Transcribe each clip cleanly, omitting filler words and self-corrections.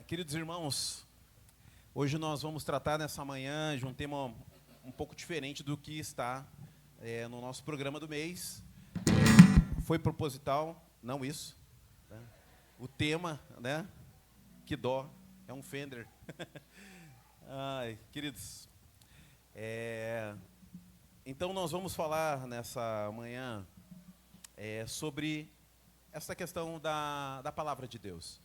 Queridos irmãos, hoje nós vamos tratar nessa manhã de um tema um pouco diferente do que está no nosso programa do mês. Foi proposital, não isso, né? O tema, né? Que dó, é um Fender. Ai, queridos, então nós vamos falar nessa manhã sobre essa questão da palavra de Deus.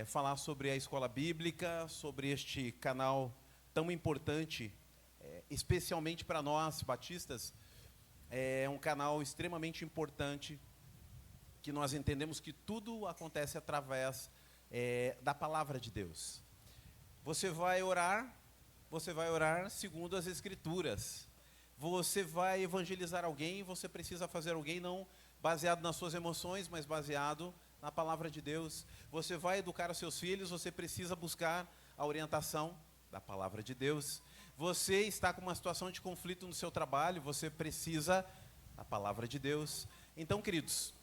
Falar sobre a escola bíblica, sobre este canal tão importante, especialmente para nós batistas. É um canal extremamente importante, que nós entendemos que tudo acontece através da palavra de Deus. Você vai orar segundo as Escrituras. Você vai evangelizar alguém, você precisa fazer alguém não baseado nas suas emoções, mas baseado na palavra de Deus. Você vai educar os seus filhos, você precisa buscar a orientação da palavra de Deus. Você está com uma situação de conflito no seu trabalho, você precisa da palavra de Deus. Então, queridos,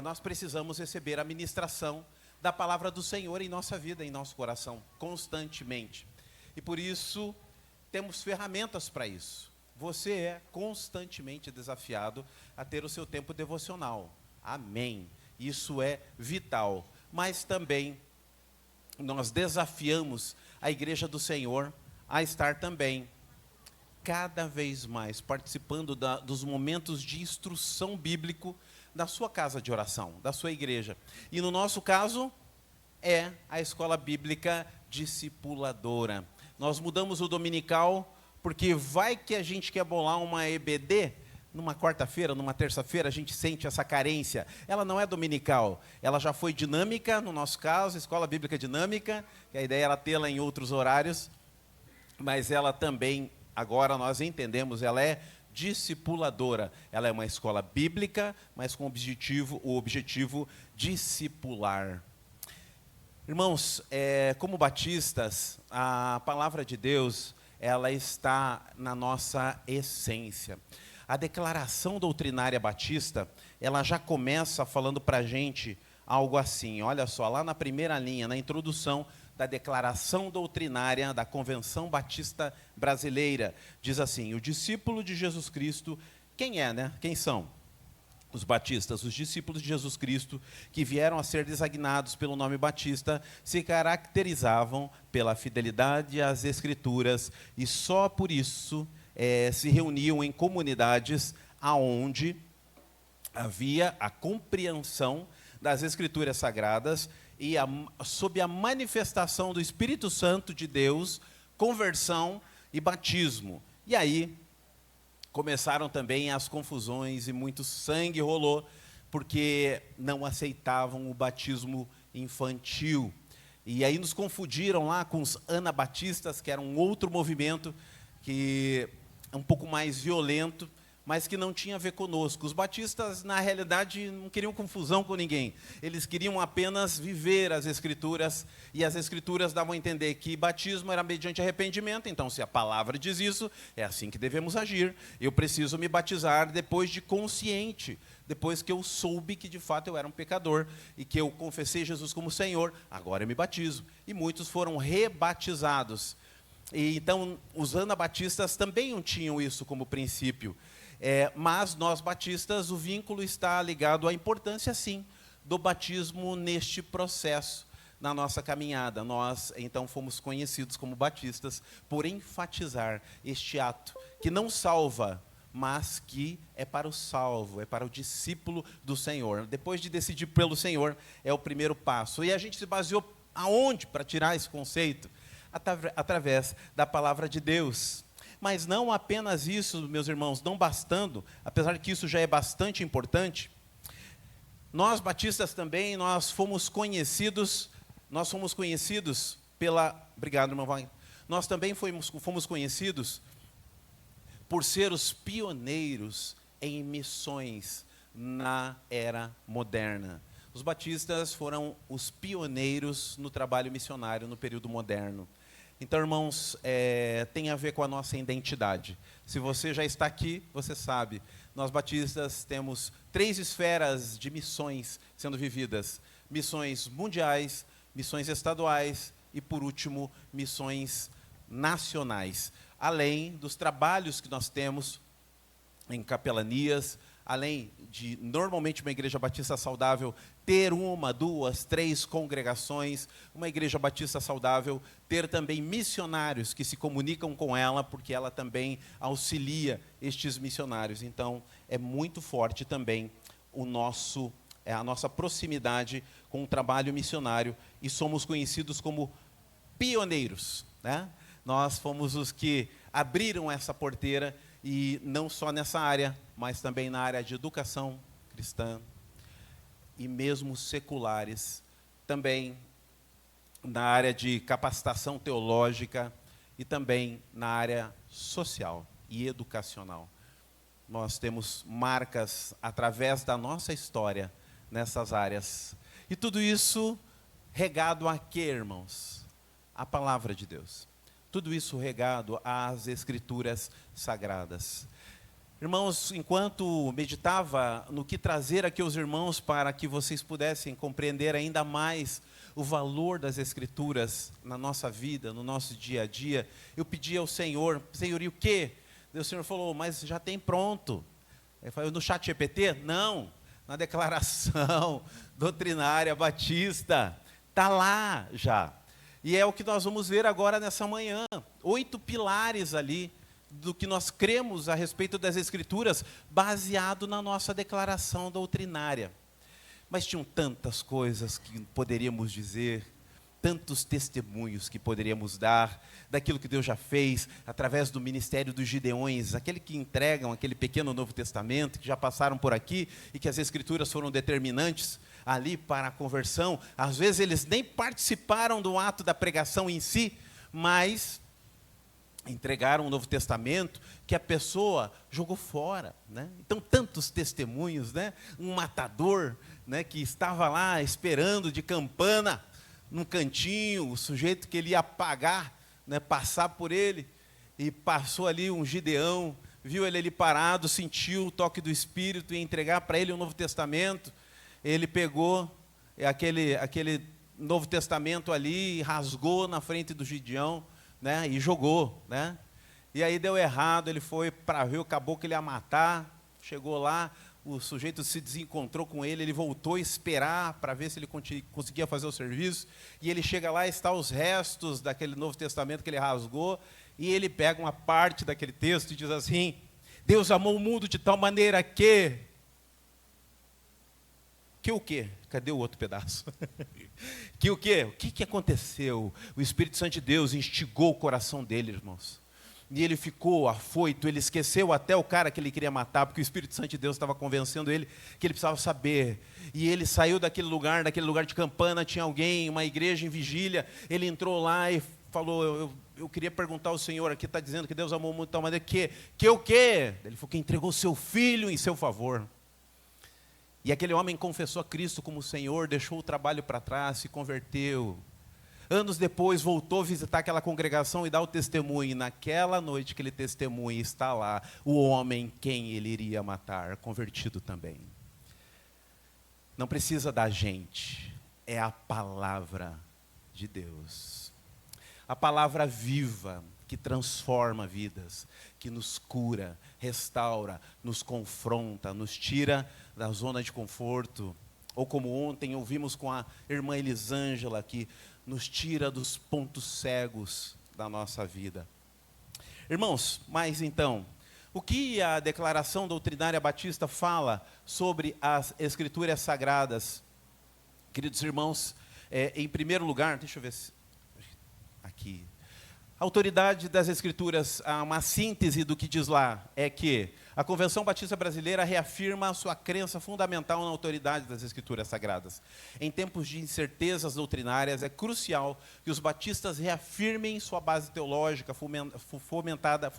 nós precisamos receber a ministração da palavra do Senhor em nossa vida, em nosso coração, constantemente. E por isso, temos ferramentas para isso. Você é constantemente desafiado a ter o seu tempo devocional. Amém. Isso é vital. Mas também nós desafiamos a igreja do Senhor a estar também cada vez mais participando dos momentos de instrução bíblico da sua casa de oração, da sua igreja. E no nosso caso, é a escola bíblica discipuladora. Nós mudamos o dominical, porque vai que a gente quer bolar uma EBD, numa quarta-feira, numa terça-feira, a gente sente essa carência. Ela não é dominical, ela já foi dinâmica, no nosso caso, escola bíblica dinâmica, que a ideia era tê-la em outros horários, mas ela também, agora nós entendemos, ela é discipuladora. Ela é uma escola bíblica, mas com o objetivo discipular. Irmãos, como batistas, a palavra de Deus, ela está na nossa essência. A declaração doutrinária batista, ela já começa falando para a gente algo assim. Olha só, lá na primeira linha, na introdução da declaração doutrinária da Convenção Batista Brasileira, diz assim: o discípulo de Jesus Cristo, quem é, né? Quem são? Os batistas, os discípulos de Jesus Cristo, que vieram a ser designados pelo nome batista, se caracterizavam pela fidelidade às Escrituras e só por isso se reuniam em comunidades aonde havia a compreensão das Escrituras Sagradas e sob a manifestação do Espírito Santo de Deus, conversão e batismo. E aí começaram também as confusões e muito sangue rolou, porque não aceitavam o batismo infantil. E aí nos confundiram lá com os anabatistas, que era um outro movimento que é um pouco mais violento, mas que não tinha a ver conosco. Os batistas, na realidade, não queriam confusão com ninguém. Eles queriam apenas viver as Escrituras, e as Escrituras davam a entender que batismo era mediante arrependimento. Então, se a palavra diz isso, é assim que devemos agir. Eu preciso me batizar depois de consciente, depois que eu soube que, de fato, eu era um pecador, e que eu confessei Jesus como Senhor, agora eu me batizo. E muitos foram rebatizados. E, então, os anabatistas também não tinham isso como princípio. Mas nós batistas, o vínculo está ligado à importância, sim, do batismo neste processo, na nossa caminhada. Nós, então, fomos conhecidos como batistas por enfatizar este ato, que não salva, mas que é para o salvo, é para o discípulo do Senhor. Depois de decidir pelo Senhor, é o primeiro passo. E a gente se baseou aonde para tirar esse conceito? Através da palavra de Deus. Mas não apenas isso, meus irmãos, não bastando, apesar de que isso já é bastante importante, nós batistas também, nós fomos conhecidos pela... Obrigado, irmão Wagner. Nós também fomos conhecidos por ser os pioneiros em missões na era moderna. Os batistas foram os pioneiros no trabalho missionário no período moderno. Então, irmãos, tem a ver com a nossa identidade. Se você já está aqui, você sabe, nós batistas temos 3 esferas de missões sendo vividas. Missões mundiais, missões estaduais e, por último, missões nacionais. Além dos trabalhos que nós temos em capelanias, além de, normalmente, uma igreja batista saudável ter uma, duas, três congregações, uma igreja batista saudável ter também missionários que se comunicam com ela, porque ela também auxilia estes missionários. Então, é muito forte também a nossa proximidade com o trabalho missionário, e somos conhecidos como pioneiros, né? Nós fomos os que abriram essa porteira, e não só nessa área, mas também na área de educação cristã, e mesmo seculares, também na área de capacitação teológica, e também na área social e educacional. Nós temos marcas através da nossa história nessas áreas. E tudo isso regado a quê, irmãos? A palavra de Deus. Tudo isso regado às Escrituras Sagradas. Irmãos, enquanto meditava no que trazer aqui aos irmãos para que vocês pudessem compreender ainda mais o valor das Escrituras na nossa vida, no nosso dia a dia, eu pedi ao Senhor, Senhor, e o quê? O Senhor falou, mas já tem pronto. Eu falei, no chat GPT? Não, na declaração doutrinária batista, está lá já. E é o que nós vamos ver agora nessa manhã, 8 pilares ali, do que nós cremos a respeito das Escrituras, baseado na nossa declaração doutrinária. Mas tinham tantas coisas que poderíamos dizer, tantos testemunhos que poderíamos dar, daquilo que Deus já fez, através do ministério dos Gideões, aquele que entregam aquele pequeno Novo Testamento, que já passaram por aqui, e que as Escrituras foram determinantes ali para a conversão. Às vezes eles nem participaram do ato da pregação em si, mas entregaram o Novo Testamento que a pessoa jogou fora, né? Então, tantos testemunhos, né? Um matador, né, que estava lá esperando de campana, num cantinho, o sujeito que ele ia pagar, né, passar por ele, e passou ali um Gideão, viu ele ali parado, sentiu o toque do Espírito e entregar para ele o Novo Testamento. Ele pegou aquele Novo Testamento ali, rasgou na frente do Gideão, né, e jogou, né? E aí deu errado, ele foi para ver o caboclo que ele ia matar, chegou lá, o sujeito se desencontrou com ele, ele voltou a esperar para ver se ele conseguia fazer o serviço, e ele chega lá e está os restos daquele Novo Testamento que ele rasgou, e ele pega uma parte daquele texto e diz assim, Deus amou o mundo de tal maneira que o quê? Cadê o outro pedaço? Que o quê? O que aconteceu? O Espírito Santo de Deus instigou o coração dele, irmãos. E ele ficou afoito, ele esqueceu até o cara que ele queria matar, porque o Espírito Santo de Deus estava convencendo ele que ele precisava saber. E ele saiu daquele lugar de campana, tinha alguém, uma igreja em vigília, ele entrou lá e falou, eu queria perguntar ao Senhor, aqui está dizendo que Deus amou muito de tal maneira, que o quê? Ele falou que entregou seu filho em seu favor. E aquele homem confessou a Cristo como Senhor, deixou o trabalho para trás, se converteu. Anos depois, voltou a visitar aquela congregação e dar o testemunho. E naquela noite que ele testemunha, está lá o homem quem ele iria matar, convertido também. Não precisa da gente, é a palavra de Deus. A palavra viva, que transforma vidas, que nos cura, restaura, nos confronta, nos tira da zona de conforto. Ou como ontem ouvimos com a irmã Elisângela, que nos tira dos pontos cegos da nossa vida. Irmãos, mas então, o que a declaração doutrinária batista fala sobre as Escrituras Sagradas? Queridos irmãos, em primeiro lugar, deixa eu ver se... Aqui. A autoridade das Escrituras, uma síntese do que diz lá, é que a Convenção Batista Brasileira reafirma a sua crença fundamental na autoridade das Escrituras Sagradas. Em tempos de incertezas doutrinárias, é crucial que os batistas reafirmem sua base teológica fundamentada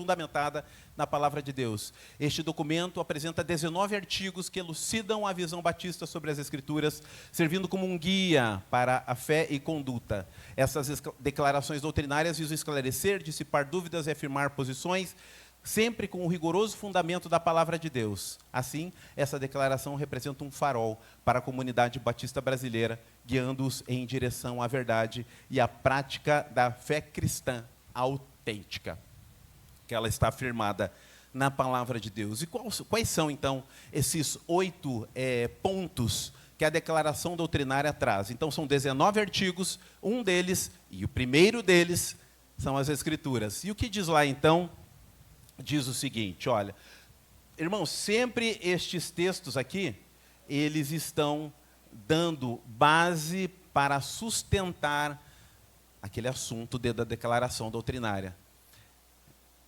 na Palavra de Deus. Este documento apresenta 19 artigos que elucidam a visão batista sobre as Escrituras, servindo como um guia para a fé e conduta. Essas declarações doutrinárias visam esclarecer, dissipar dúvidas e afirmar posições sempre com o rigoroso fundamento da palavra de Deus. Assim, essa declaração representa um farol para a comunidade batista brasileira, guiando-os em direção à verdade e à prática da fé cristã autêntica, que ela está afirmada na palavra de Deus. E quais são, então, esses 8 pontos que a declaração doutrinária traz? Então, são 19 artigos, um deles, e o primeiro deles, são as Escrituras. E o que diz lá, então? Diz o seguinte, olha, irmãos, sempre estes textos aqui, eles estão dando base para sustentar aquele assunto da declaração doutrinária.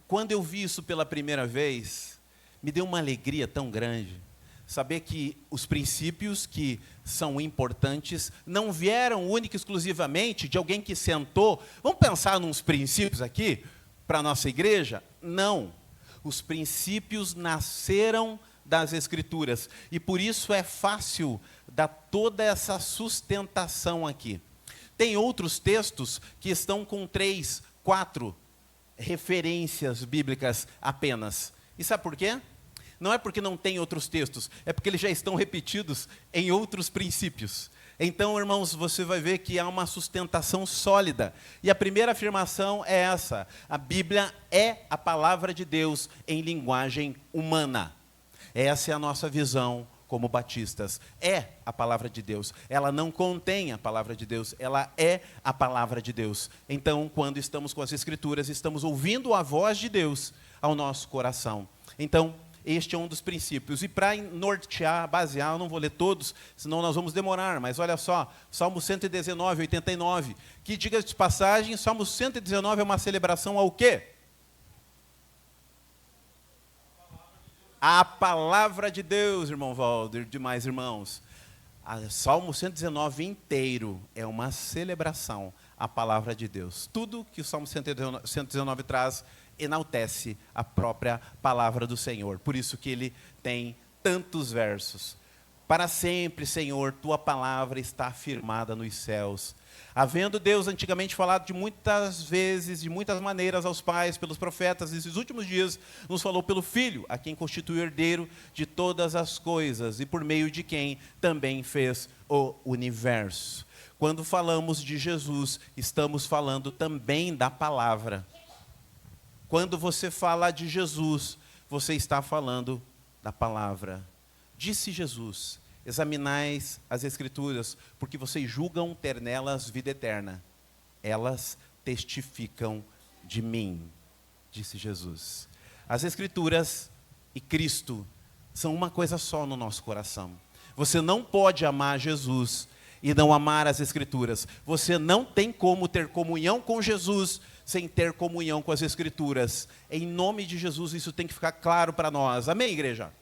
Quando eu vi isso pela primeira vez, me deu uma alegria tão grande, saber que os princípios que são importantes não vieram única e exclusivamente de alguém que sentou. Vamos pensar nos princípios aqui para a nossa igreja? Não. Os princípios nasceram das Escrituras. E por isso é fácil dar toda essa sustentação aqui. Tem outros textos que estão com 3, 4 referências bíblicas apenas. E sabe por quê? Não é porque não tem outros textos, é porque eles já estão repetidos em outros princípios. Então, irmãos, você vai ver que há uma sustentação sólida. E a primeira afirmação é essa: a Bíblia é a palavra de Deus em linguagem humana. Essa é a nossa visão como batistas. É a palavra de Deus. Ela não contém a palavra de Deus, ela é a palavra de Deus. Então, quando estamos com as Escrituras, estamos ouvindo a voz de Deus ao nosso coração. Então, este é um dos princípios. E para nortear, basear, eu não vou ler todos, senão nós vamos demorar, mas olha só, Salmo 119, 89, que, diga de passagem, Salmo 119 é uma celebração ao quê? A palavra de Deus, irmão Valdir, demais irmãos. Salmo 119 inteiro é uma celebração à palavra de Deus. Tudo que o Salmo 119 traz enaltece a própria palavra do Senhor. Por isso que ele tem tantos versos. Para sempre, Senhor, tua palavra está afirmada nos céus. Havendo Deus antigamente falado de muitas vezes, de muitas maneiras aos pais, pelos profetas, nesses últimos dias, nos falou pelo Filho, a quem constitui o herdeiro de todas as coisas, e por meio de quem também fez o universo. Quando falamos de Jesus, estamos falando também da palavra. Quando você fala de Jesus, você está falando da palavra. Disse Jesus: examinais as Escrituras, porque vocês julgam ter nelas vida eterna. Elas testificam de mim, disse Jesus. As Escrituras e Cristo são uma coisa só no nosso coração. Você não pode amar Jesus e não amar as Escrituras. Você não tem como ter comunhão com Jesus sem ter comunhão com as Escrituras. Em nome de Jesus, isso tem que ficar claro para nós. Amém, igreja?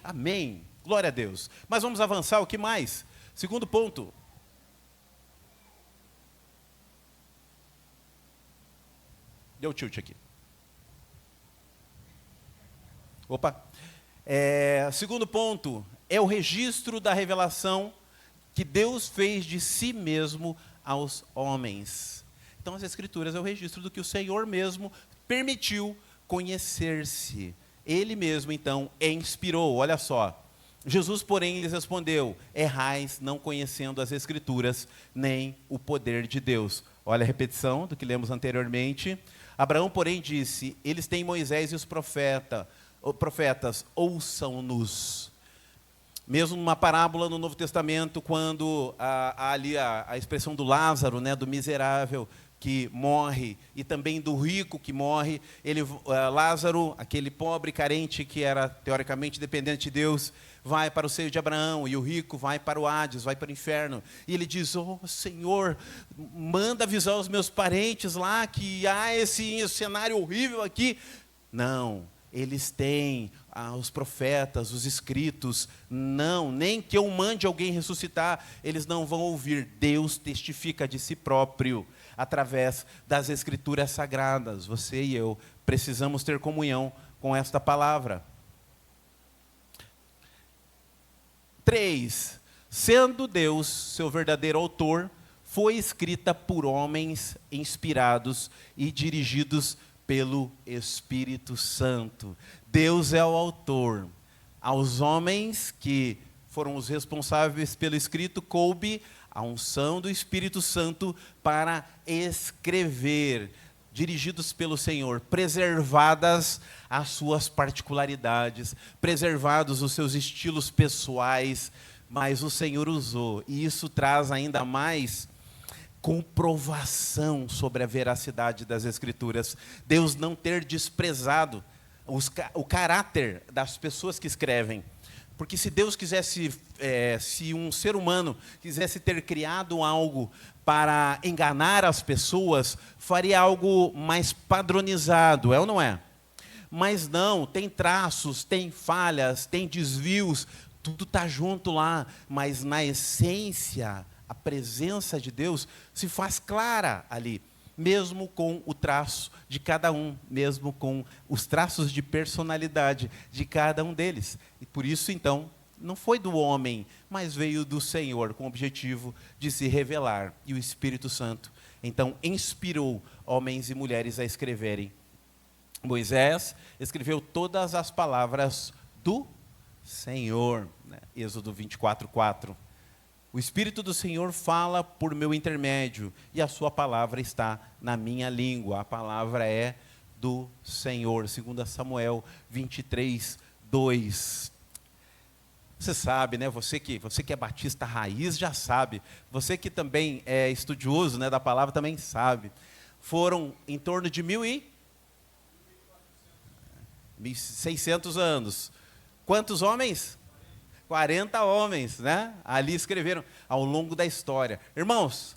Amém. Glória a Deus. Mas vamos avançar, o que mais? Segundo ponto. Deu tilt aqui. Opa. Segundo ponto, é o registro da revelação que Deus fez de si mesmo aos homens. Então, as Escrituras é o registro do que o Senhor mesmo permitiu conhecer-se. Ele mesmo, então, inspirou. Olha só. Jesus, porém, lhes respondeu: errais não conhecendo as Escrituras, nem o poder de Deus. Olha a repetição do que lemos anteriormente. Abraão, porém, disse: eles têm Moisés e os profetas, ouçam-nos. Mesmo numa parábola no Novo Testamento, quando há ali a expressão do Lázaro, né, do miserável que morre, e também do rico que morre, Lázaro, aquele pobre carente que era teoricamente dependente de Deus, vai para o seio de Abraão, e o rico vai para o Hades, vai para o inferno. E ele diz: oh Senhor, manda avisar os meus parentes lá que há esse cenário horrível aqui. Não, eles têm os profetas, os escritos. Não, nem que eu mande alguém ressuscitar, eles não vão ouvir. Deus testifica de si próprio através das Escrituras sagradas. Você e eu precisamos ter comunhão com esta palavra. 3. Sendo Deus seu verdadeiro autor, foi escrita por homens inspirados e dirigidos pelo Espírito Santo. Deus é o autor. Aos homens que foram os responsáveis pelo escrito, coube a unção do Espírito Santo para escrever, dirigidos pelo Senhor, preservadas as suas particularidades, preservados os seus estilos pessoais, mas o Senhor usou, e isso traz ainda mais comprovação sobre a veracidade das Escrituras. Deus não ter desprezado o caráter das pessoas que escrevem. Porque se Deus quisesse, se um ser humano quisesse ter criado algo para enganar as pessoas, faria algo mais padronizado, é ou não é? Mas não, tem traços, tem falhas, tem desvios, tudo está junto lá, mas na essência, a presença de Deus se faz clara ali, mesmo com o traço de cada um, mesmo com os traços de personalidade de cada um deles. E por isso, então, não foi do homem, mas veio do Senhor, com o objetivo de se revelar. E o Espírito Santo, então, inspirou homens e mulheres a escreverem. Moisés escreveu todas as palavras do Senhor, né? Êxodo 24:4. O Espírito do Senhor fala por meu intermédio, e a sua palavra está na minha língua. A palavra é do Senhor. 2 Samuel 23:2. Você sabe, né? Você que é batista raiz já sabe. Você que também é estudioso, né, da palavra também sabe. Foram em torno de 1.600 anos. Quantos homens? 40 homens, né? Ali escreveram ao longo da história. Irmãos,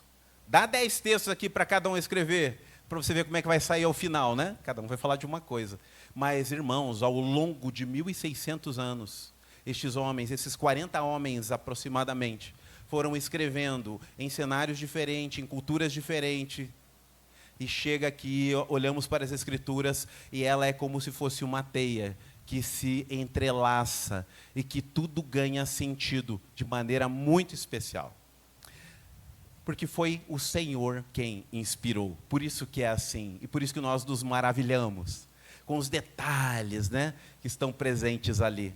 dá 10 textos aqui para cada um escrever, para você ver como é que vai sair ao final, né? Cada um vai falar de uma coisa. Mas, irmãos, ao longo de 1.600 anos, estes homens, esses 40 homens aproximadamente, foram escrevendo em cenários diferentes, em culturas diferentes. E chega aqui, olhamos para as Escrituras, e ela é como se fosse uma teia que se entrelaça e que tudo ganha sentido de maneira muito especial. Porque foi o Senhor quem inspirou. Por isso que é assim. E por isso que nós nos maravilhamos com os detalhes, né, que estão presentes ali.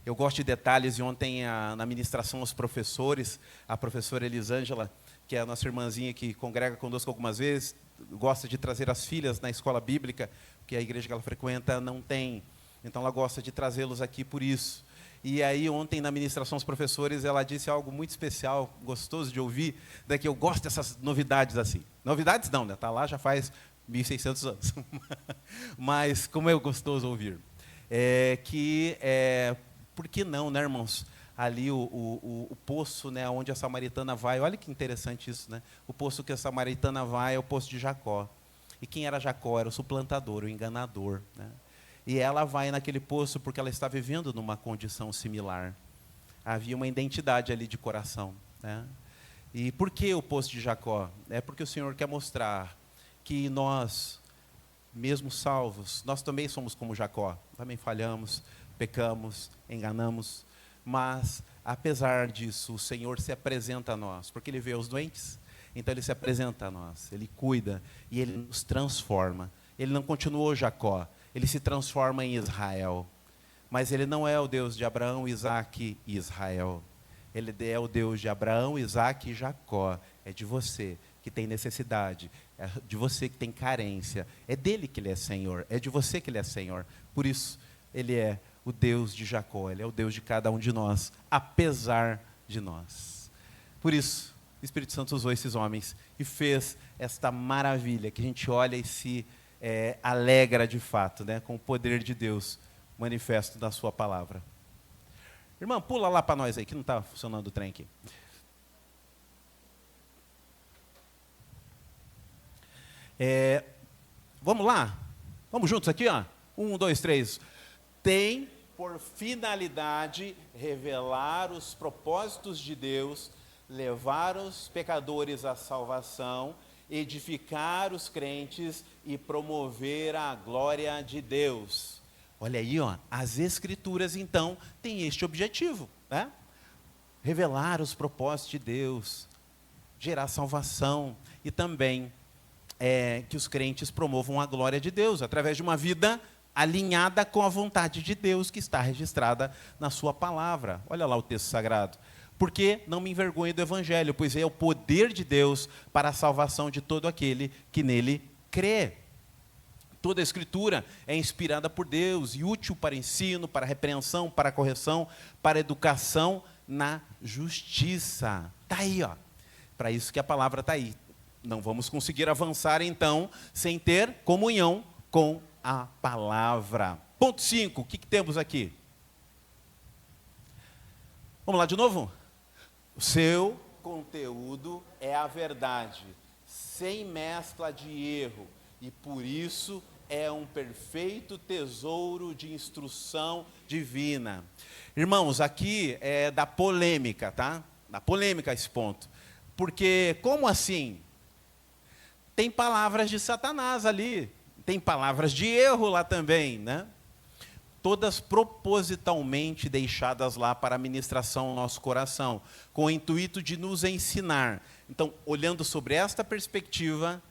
Eu gosto de detalhes, e ontem na ministração aos professores, a professora Elisângela, que é a nossa irmãzinha que congrega conosco algumas vezes, gosta de trazer as filhas na escola bíblica, porque a igreja que ela frequenta não tem. Então, ela gosta de trazê-los aqui por isso. E aí, ontem, na ministração aos professores, ela disse algo muito especial, gostoso de ouvir, que eu gosto dessas novidades assim. Novidades não, né? Está lá já faz 1.600 anos. Mas, como é gostoso ouvir. Por que não, né, irmãos? Ali, o poço, né, onde a samaritana vai, olha que interessante isso, né? O poço que a samaritana vai é o poço de Jacó. E quem era Jacó? Era o suplantador, o enganador, né? E ela vai naquele poço porque ela está vivendo numa condição similar. Havia uma identidade ali de coração, né? E por que o poço de Jacó? É porque o Senhor quer mostrar que nós, mesmo salvos, nós também somos como Jacó. Também falhamos, pecamos, enganamos. Mas, apesar disso, o Senhor se apresenta a nós, porque Ele vê os doentes. Então, Ele se apresenta a nós, Ele cuida e Ele nos transforma. Ele não continuou Jacó. Ele se transforma em Israel. Mas Ele não é o Deus de Abraão, Isaque e Israel. Ele é o Deus de Abraão, Isaque e Jacó. É de você que tem necessidade. É de você que tem carência. É dele que Ele é Senhor. É de você que Ele é Senhor. Por isso, Ele é o Deus de Jacó. Ele é o Deus de cada um de nós, apesar de nós. Por isso, o Espírito Santo usou esses homens e fez esta maravilha, que a gente olha e se alegra de fato, né, com o poder de Deus manifesto na sua palavra. Irmã, pula lá para nós aí, que não está funcionando o trem aqui. Vamos lá? Vamos juntos aqui, ó? 1, 2, 3. Tem por finalidade revelar os propósitos de Deus, levar os pecadores à salvação, edificar os crentes e promover a glória de Deus. Olha aí, ó, as Escrituras, então, têm este objetivo, né? Revelar os propósitos de Deus, gerar salvação e também que os crentes promovam a glória de Deus, através de uma vida alinhada com a vontade de Deus, que está registrada na sua palavra. Olha lá o texto sagrado. Porque não me envergonho do evangelho, pois é o poder de Deus para a salvação de todo aquele que nele crê. Toda a Escritura é inspirada por Deus e útil para ensino, para repreensão, para correção, para educação na justiça. Está aí, ó. Para isso que a palavra está aí. Não vamos conseguir avançar, então, sem ter comunhão com a palavra. Ponto 5, o que temos aqui? Vamos lá de novo? O seu conteúdo é a verdade, sem mescla de erro, e por isso é um perfeito tesouro de instrução divina. Irmãos, aqui é da polêmica, tá? Da polêmica esse ponto. Porque, como assim? Tem palavras de Satanás ali, tem palavras de erro lá também, né? Todas propositalmente deixadas lá para a ministração ao nosso coração, com o intuito de nos ensinar. Então, olhando sobre esta perspectiva,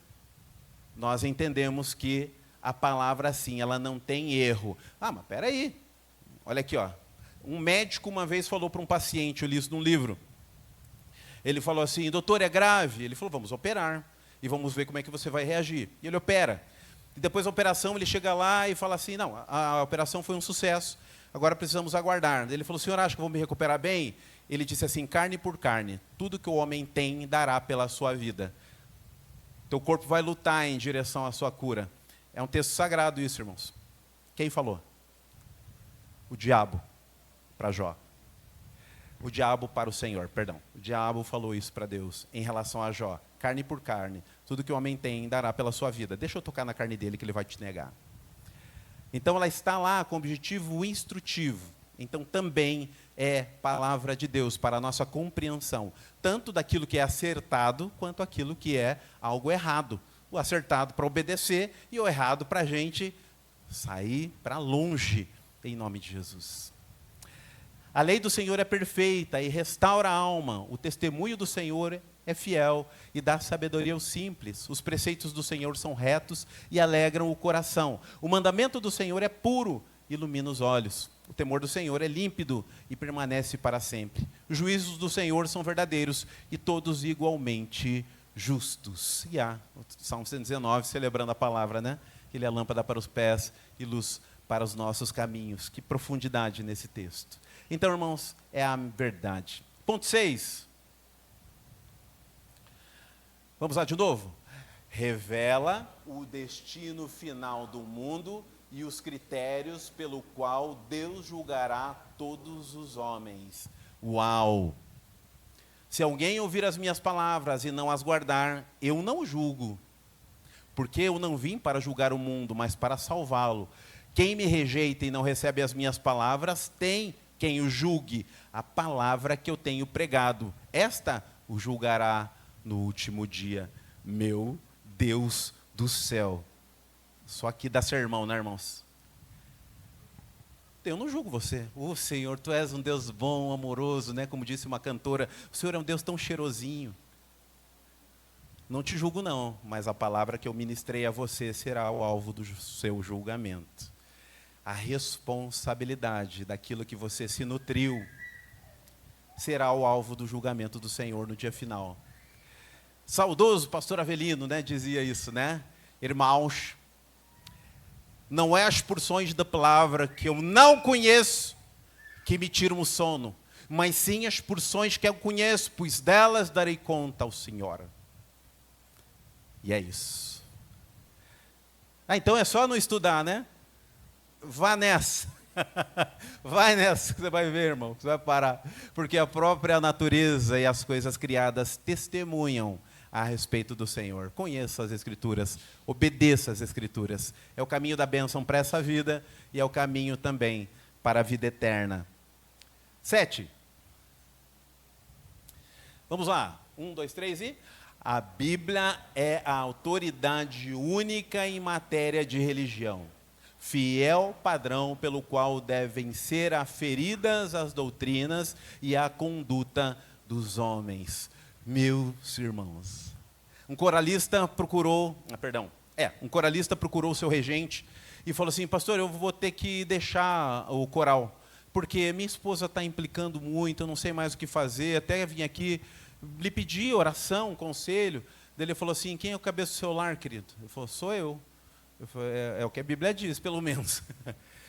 nós entendemos que a palavra, sim, ela não tem erro. Ah, mas peraí, olha aqui, ó. Um médico uma vez falou para um paciente, eu li isso num livro, ele falou assim, doutor, é grave? Ele falou, vamos operar, e vamos ver como é que você vai reagir. E ele opera. E depois da operação, ele chega lá e fala assim, não, a operação foi um sucesso, agora precisamos aguardar. Ele falou, senhor, acha que eu vou me recuperar bem? Ele disse assim, carne por carne, tudo que o homem tem dará pela sua vida. Teu corpo vai lutar em direção à sua cura. É um texto sagrado isso, irmãos. Quem falou? O diabo para Jó. O diabo para o Senhor, perdão. O diabo falou isso para Deus em relação a Jó. Carne por carne, tudo que o homem tem dará pela sua vida. Deixa eu tocar na carne dele que ele vai te negar. Então ela está lá com objetivo instrutivo. Então também é palavra de Deus para a nossa compreensão, tanto daquilo que é acertado, quanto aquilo que é algo errado. O acertado para obedecer e o errado para a gente sair para longe, em nome de Jesus. A lei do Senhor é perfeita e restaura a alma. O testemunho do Senhor é fiel e dá sabedoria aos simples. Os preceitos do Senhor são retos e alegram o coração. O mandamento do Senhor é puro, ilumina os olhos. O temor do Senhor é límpido e permanece para sempre. Os juízos do Senhor são verdadeiros e todos igualmente justos. E há, o Salmo 119, celebrando a palavra, né? Ele é lâmpada para os pés e luz para os nossos caminhos. Que profundidade nesse texto. Então, irmãos, é a verdade. Ponto 6. Vamos lá de novo? Revela o destino final do mundo e os critérios pelo qual Deus julgará todos os homens. Uau! Se alguém ouvir as minhas palavras e não as guardar, eu não julgo. Porque eu não vim para julgar o mundo, mas para salvá-lo. Quem me rejeita e não recebe as minhas palavras, tem quem o julgue. A palavra que eu tenho pregado, esta o julgará no último dia. Meu Deus do céu. Só aqui dá sermão, né, irmãos? Eu não julgo você. Senhor, tu és um Deus bom, amoroso, né? Como disse uma cantora, o Senhor é um Deus tão cheirosinho. Não te julgo não, mas a palavra que eu ministrei a você será o alvo do seu julgamento. A responsabilidade daquilo que você se nutriu será o alvo do julgamento do Senhor no dia final. Saudoso pastor Avelino, né, dizia isso, né? Irmãos, não é as porções da palavra que eu não conheço que me tiram o sono, mas sim as porções que eu conheço, pois delas darei conta ao Senhor. E é isso. Então é só não estudar, né? Vá nessa. Vai nessa, que você vai ver, irmão, você vai parar. Porque a própria natureza e as coisas criadas testemunham a respeito do Senhor. Conheça as Escrituras, obedeça as Escrituras. É o caminho da bênção para essa vida e é o caminho também para a vida eterna. 7. Vamos lá. 1, 2, 3 e... A Bíblia é a autoridade única em matéria de religião. Fiel padrão pelo qual devem ser aferidas as doutrinas e a conduta dos homens. Meus irmãos, um coralista procurou o seu regente e falou assim: pastor, eu vou ter que deixar o coral, porque minha esposa está implicando muito, eu não sei mais o que fazer, até vim aqui lhe pedir oração, conselho. Daí ele falou assim: quem é o cabeça do seu lar, querido? Ele falou: sou eu. Eu falei, é o que a Bíblia diz, pelo menos.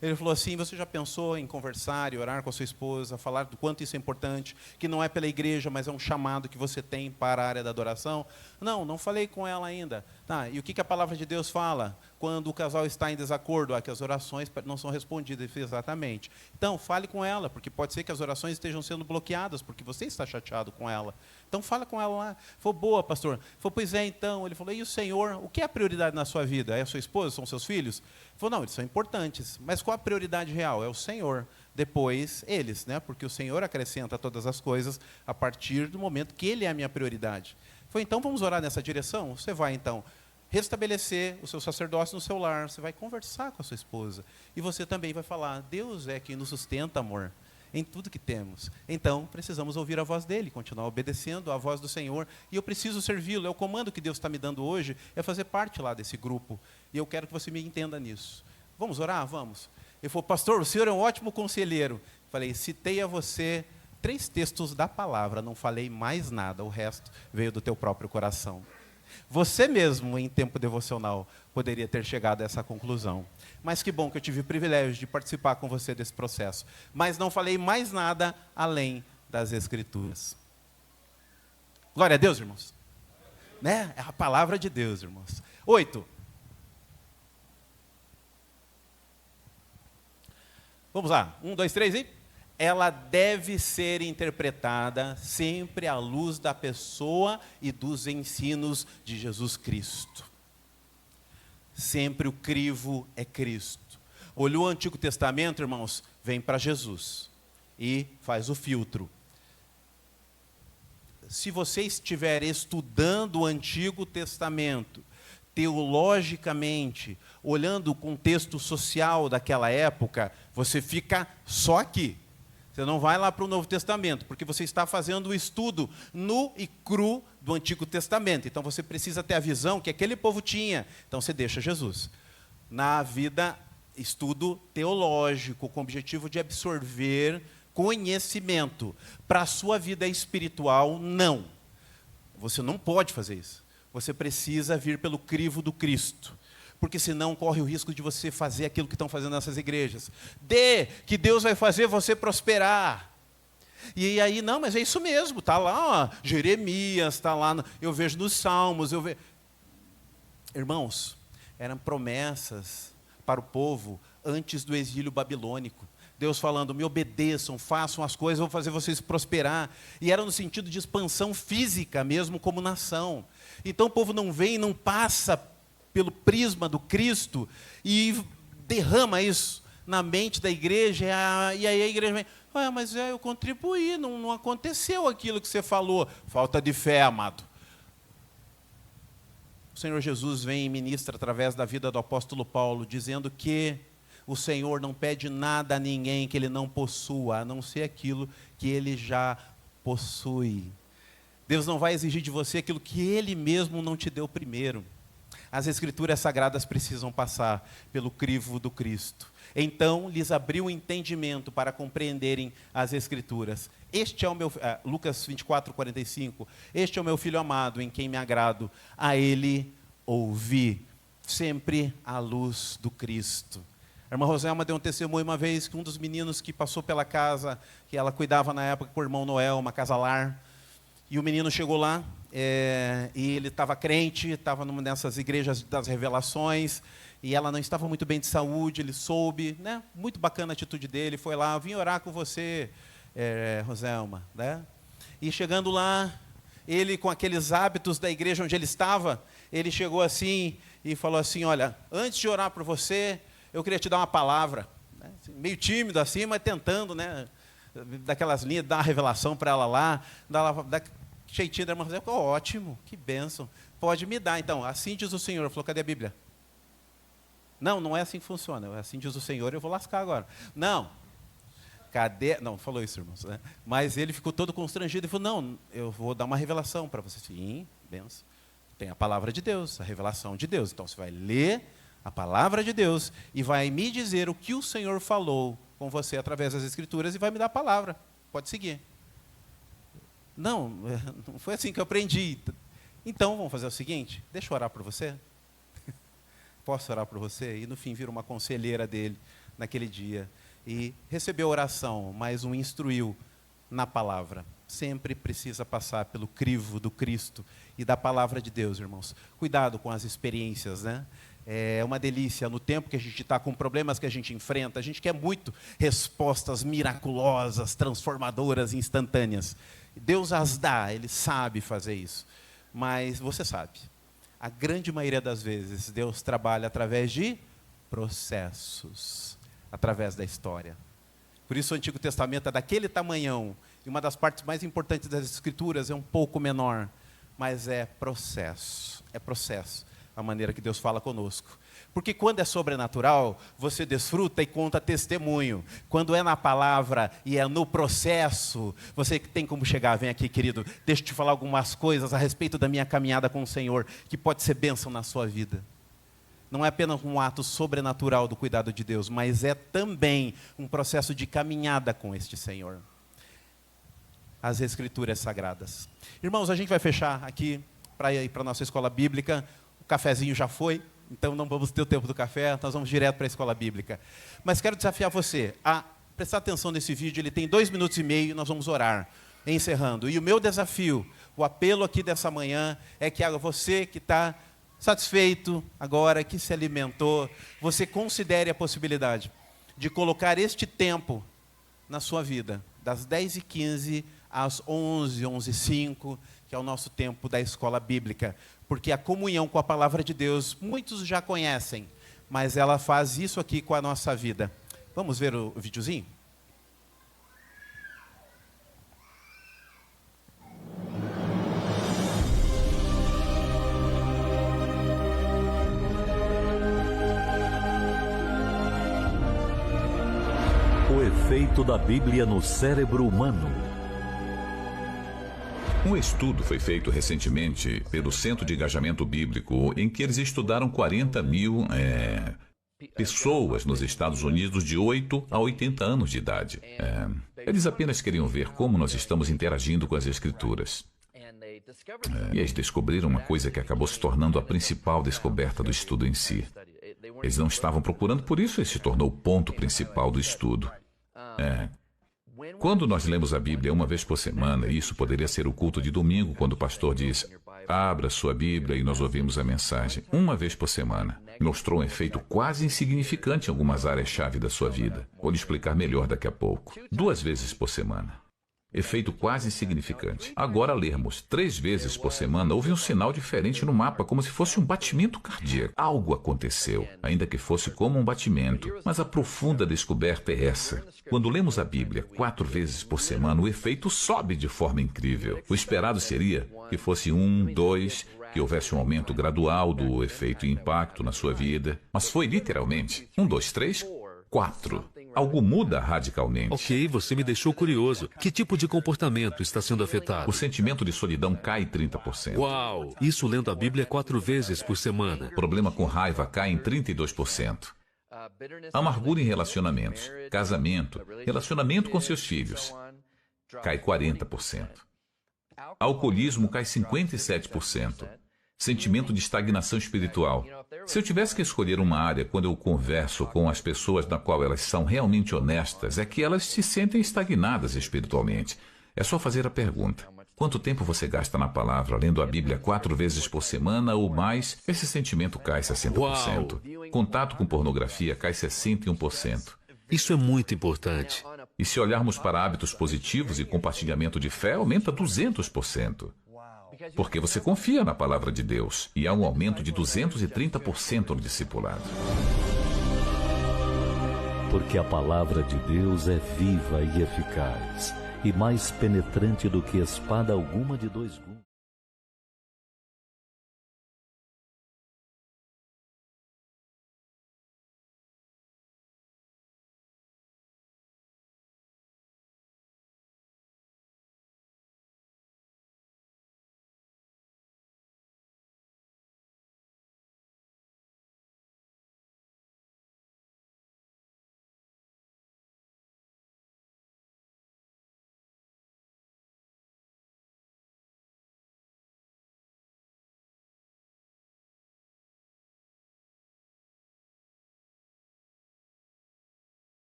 Ele falou assim: você já pensou em conversar e orar com a sua esposa, falar do quanto isso é importante, que não é pela igreja, mas é um chamado que você tem para a área da adoração? Não falei com ela ainda. Tá, e o que a palavra de Deus fala quando o casal está em desacordo? Que as orações não são respondidas. Exatamente. Então, fale com ela, porque pode ser que as orações estejam sendo bloqueadas, porque você está chateado com ela. Então, fala com ela lá. Falou: boa, pastor. Falou: pois é, então. Ele falou: e o Senhor, o que é a prioridade na sua vida? É a sua esposa? São seus filhos? Ele falou: não, eles são importantes. Mas qual a prioridade real? É o Senhor. Depois, eles, né? Porque o Senhor acrescenta todas as coisas a partir do momento que Ele é a minha prioridade. Foi: então, vamos orar nessa direção? Você vai, então, restabelecer o seu sacerdócio no seu lar. Você vai conversar com a sua esposa. E você também vai falar: Deus é quem nos sustenta, amor, em tudo que temos. Então, precisamos ouvir a voz dele, continuar obedecendo à voz do Senhor. E eu preciso servi-lo. É o comando que Deus está me dando hoje, é fazer parte lá desse grupo. E eu quero que você me entenda nisso. Vamos orar? Vamos. Ele falou: pastor, o senhor é um ótimo conselheiro. Falei: citei a você 3 textos da palavra, não falei mais nada, o resto veio do teu próprio coração. Você mesmo, em tempo devocional, poderia ter chegado a essa conclusão. Mas que bom que eu tive o privilégio de participar com você desse processo. Mas não falei mais nada além das Escrituras. Glória a Deus, irmãos. Né? É a palavra de Deus, irmãos. 8. Vamos lá. 1, 2, 3 e... ela deve ser interpretada sempre à luz da pessoa e dos ensinos de Jesus Cristo. Sempre o crivo é Cristo. Olhou o Antigo Testamento, irmãos, vem para Jesus e faz o filtro. Se você estiver estudando o Antigo Testamento, teologicamente, olhando o contexto social daquela época, você fica só aqui. Você não vai lá para o Novo Testamento, porque você está fazendo o estudo nu e cru do Antigo Testamento. Então você precisa ter a visão que aquele povo tinha. Então você deixa Jesus. Na vida, estudo teológico, com o objetivo de absorver conhecimento. Para a sua vida espiritual, não. Você não pode fazer isso. Você precisa vir pelo crivo do Cristo. Porque senão corre o risco de você fazer aquilo que estão fazendo nessas igrejas. Que Deus vai fazer você prosperar. E aí, não, mas é isso mesmo, está lá, ó, Jeremias, está lá, eu vejo nos Salmos, Irmãos, eram promessas para o povo antes do exílio babilônico. Deus falando: me obedeçam, façam as coisas, eu vou fazer vocês prosperar. E era no sentido de expansão física mesmo, como nação. Então o povo não vem, não passa pelo prisma do Cristo e derrama isso na mente da igreja, e aí a igreja vem: mas eu contribuí, não aconteceu aquilo que você falou. Falta de fé, amado. O Senhor Jesus vem e ministra através da vida do apóstolo Paulo, dizendo que o Senhor não pede nada a ninguém que ele não possua, a não ser aquilo que ele já possui. Deus não vai exigir de você aquilo que ele mesmo não te deu primeiro. As Escrituras Sagradas precisam passar pelo crivo do Cristo. Então, lhes abriu o entendimento para compreenderem as Escrituras. Este é o meu... Lucas 24, 45. Este é o meu filho amado, em quem me agrado. A ele ouvi. Sempre à luz do Cristo. A irmã Roselma deu um testemunho uma vez que um dos meninos que passou pela casa, que ela cuidava na época com o irmão Noel, uma casa-lar, e o menino chegou lá, e ele estava crente, estava numa dessas igrejas das revelações, e ela não estava muito bem de saúde, ele soube, né? Muito bacana a atitude dele, foi lá: vim orar com você, Roselma, né? E chegando lá, ele com aqueles hábitos da igreja onde ele estava, ele chegou assim e falou assim: olha, antes de orar por você, eu queria te dar uma palavra, né? Meio tímido assim, mas tentando, né? Daquelas linhas, dar uma revelação para ela lá, dar jeitinho da irmã Roselma. Ótimo, que bênção, pode me dar. Então, assim diz o Senhor. Falou: cadê a Bíblia? Não é assim que funciona. Assim diz o Senhor, eu vou lascar agora. Não, cadê? Não falou isso, irmãos, né? Mas ele ficou todo constrangido e falou: não, eu vou dar uma revelação para você. Sim, benção. Tem a palavra de Deus, a revelação de Deus. Então você vai ler a palavra de Deus e vai me dizer o que o Senhor falou com você através das Escrituras e vai me dar a palavra. Pode seguir. Não, não foi assim que eu aprendi. Então vamos fazer o seguinte, deixa eu orar por você. Posso orar por você? E no fim vira uma conselheira dele naquele dia. E recebeu a oração, mas o instruiu na palavra. Sempre precisa passar pelo crivo do Cristo e da palavra de Deus, irmãos. Cuidado com as experiências, né? É uma delícia no tempo que a gente está com problemas que a gente enfrenta. A gente quer muito respostas miraculosas, transformadoras, instantâneas. Deus as dá, Ele sabe fazer isso. Mas você sabe, a grande maioria das vezes, Deus trabalha através de processos, através da história. Por isso o Antigo Testamento é daquele tamanhão, e uma das partes mais importantes das Escrituras é um pouco menor, mas é processo a maneira que Deus fala conosco. Porque quando é sobrenatural, você desfruta e conta testemunho. Quando é na palavra e é no processo, você tem como chegar, vem aqui, querido, deixa eu te falar algumas coisas a respeito da minha caminhada com o Senhor, que pode ser bênção na sua vida. Não é apenas um ato sobrenatural do cuidado de Deus, mas é também um processo de caminhada com este Senhor. As Escrituras Sagradas. Irmãos, a gente vai fechar aqui para ir para a nossa escola bíblica. O cafezinho já foi, então não vamos ter o tempo do café, nós vamos direto para a escola bíblica. Mas quero desafiar você a prestar atenção nesse vídeo, ele tem 2 minutos e meio, nós vamos orar, encerrando. E o meu desafio, o apelo aqui dessa manhã, é que você que está satisfeito agora, que se alimentou, você considere a possibilidade de colocar este tempo na sua vida, das 10h15 às 11, 11h05, que é o nosso tempo da escola bíblica. Porque a comunhão com a palavra de Deus, muitos já conhecem, mas ela faz isso aqui com a nossa vida. Vamos ver o videozinho? O efeito da Bíblia no cérebro humano. Um estudo foi feito recentemente pelo Centro de Engajamento Bíblico, em que eles estudaram 40 mil pessoas nos Estados Unidos de 8 a 80 anos de idade. Eles apenas queriam ver como nós estamos interagindo com as Escrituras. E eles descobriram uma coisa que acabou se tornando a principal descoberta do estudo em si. Eles não estavam procurando por isso, ele se tornou o ponto principal do estudo. Quando nós lemos a Bíblia uma vez por semana, e isso poderia ser o culto de domingo, quando o pastor diz, abra sua Bíblia e nós ouvimos a mensagem, uma vez por semana, mostrou um efeito quase insignificante em algumas áreas-chave da sua vida. Vou lhe explicar melhor daqui a pouco. 2 vezes por semana. Efeito quase insignificante. Agora lermos 3 vezes por semana, houve um sinal diferente no mapa, como se fosse um batimento cardíaco. Algo aconteceu, ainda que fosse como um batimento. Mas a profunda descoberta é essa. Quando lemos a Bíblia 4 vezes por semana, o efeito sobe de forma incrível. O esperado seria que fosse 1, 2, que houvesse um aumento gradual do efeito e impacto na sua vida. Mas foi literalmente 1, 2, 3, 4. Algo muda radicalmente. Ok, você me deixou curioso. Que tipo de comportamento está sendo afetado? O sentimento de solidão cai 30%. Uau! Isso lendo a Bíblia 4 vezes por semana. O problema com raiva cai em 32%. Amargura em relacionamentos, casamento, relacionamento com seus filhos, cai 40%. Alcoolismo cai 57%. Sentimento de estagnação espiritual. Se eu tivesse que escolher uma área quando eu converso com as pessoas na qual elas são realmente honestas, é que elas se sentem estagnadas espiritualmente. É só fazer a pergunta. Quanto tempo você gasta na palavra, lendo a Bíblia 4 vezes por semana ou mais? Esse sentimento cai 60%. Contato com pornografia cai 61%. Isso é muito importante. E se olharmos para hábitos positivos e compartilhamento de fé, aumenta 200%. Porque você confia na palavra de Deus e há um aumento de 230% no discipulado. Porque a palavra de Deus é viva e eficaz, e mais penetrante do que espada alguma de 2 gumes.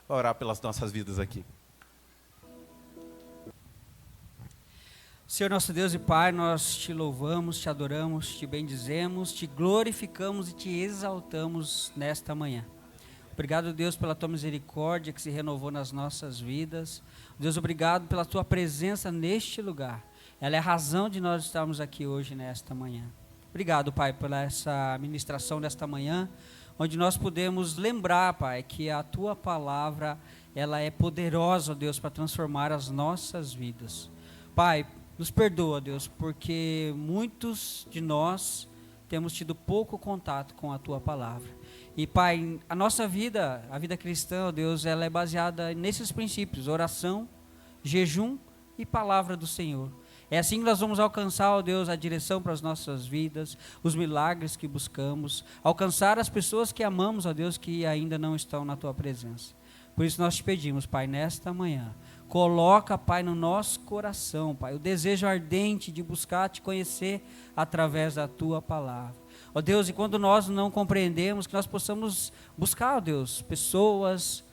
orar pelas nossas vidas aqui. Senhor nosso Deus e Pai, nós te louvamos, te adoramos, te bendizemos, te glorificamos e te exaltamos nesta manhã. Obrigado, Deus, pela tua misericórdia que se renovou nas nossas vidas. Deus, obrigado pela tua presença neste lugar. Ela é a razão de nós estarmos aqui hoje, nesta manhã. Obrigado, Pai, por essa ministração desta manhã, onde nós podemos lembrar, Pai, que a tua palavra, ela é poderosa, Deus, para transformar as nossas vidas. Pai, nos perdoa, Deus, porque muitos de nós temos tido pouco contato com a tua palavra. E, Pai, a nossa vida, a vida cristã, Deus, ela é baseada nesses princípios: oração, jejum e palavra do Senhor. É assim que nós vamos alcançar, ó Deus, a direção para as nossas vidas, os milagres que buscamos, alcançar as pessoas que amamos, ó Deus, que ainda não estão na tua presença. Por isso nós te pedimos, Pai, nesta manhã, coloca, Pai, no nosso coração, Pai, o desejo ardente de buscar te conhecer através da tua palavra. Ó Deus, e quando nós não compreendemos, que nós possamos buscar, ó Deus, pessoas,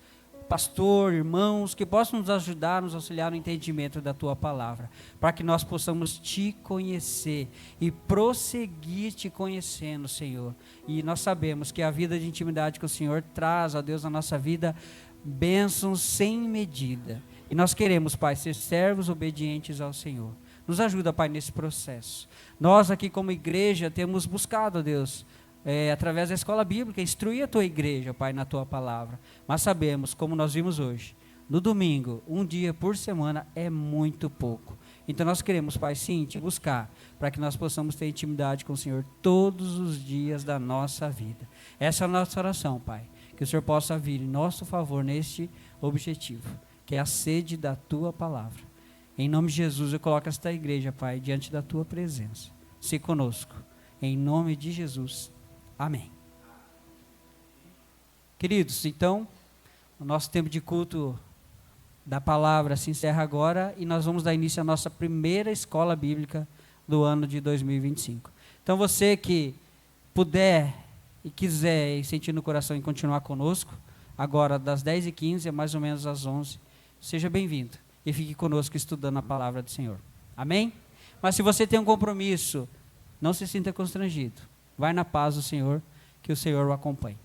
pastor, irmãos, que possam nos ajudar, nos auxiliar no entendimento da tua palavra, para que nós possamos te conhecer e prosseguir te conhecendo, Senhor. E nós sabemos que a vida de intimidade que o Senhor traz, ó Deus, na nossa vida, bênçãos sem medida. E nós queremos, Pai, ser servos obedientes ao Senhor. Nos ajuda, Pai, nesse processo. Nós aqui como igreja temos buscado, ó Deus, através da escola bíblica, instruir a tua igreja, Pai, na tua palavra. Mas sabemos, como nós vimos hoje, no domingo, um dia por semana é muito pouco. Então nós queremos, Pai, sim, te buscar, para que nós possamos ter intimidade com o Senhor todos os dias da nossa vida. Essa é a nossa oração, Pai, que o Senhor possa vir em nosso favor neste objetivo, que é a sede da tua palavra. Em nome de Jesus, eu coloco esta igreja, Pai, diante da tua presença. Se conosco, em nome de Jesus. Amém. Queridos, então, o nosso tempo de culto da palavra se encerra agora e nós vamos dar início à nossa primeira escola bíblica do ano de 2025. Então, você que puder e quiser e sentir no coração em continuar conosco, agora das 10h15 a mais ou menos às 11h, seja bem-vindo e fique conosco estudando a palavra do Senhor. Amém? Mas se você tem um compromisso, não se sinta constrangido. Vai na paz do Senhor, que o Senhor o acompanhe.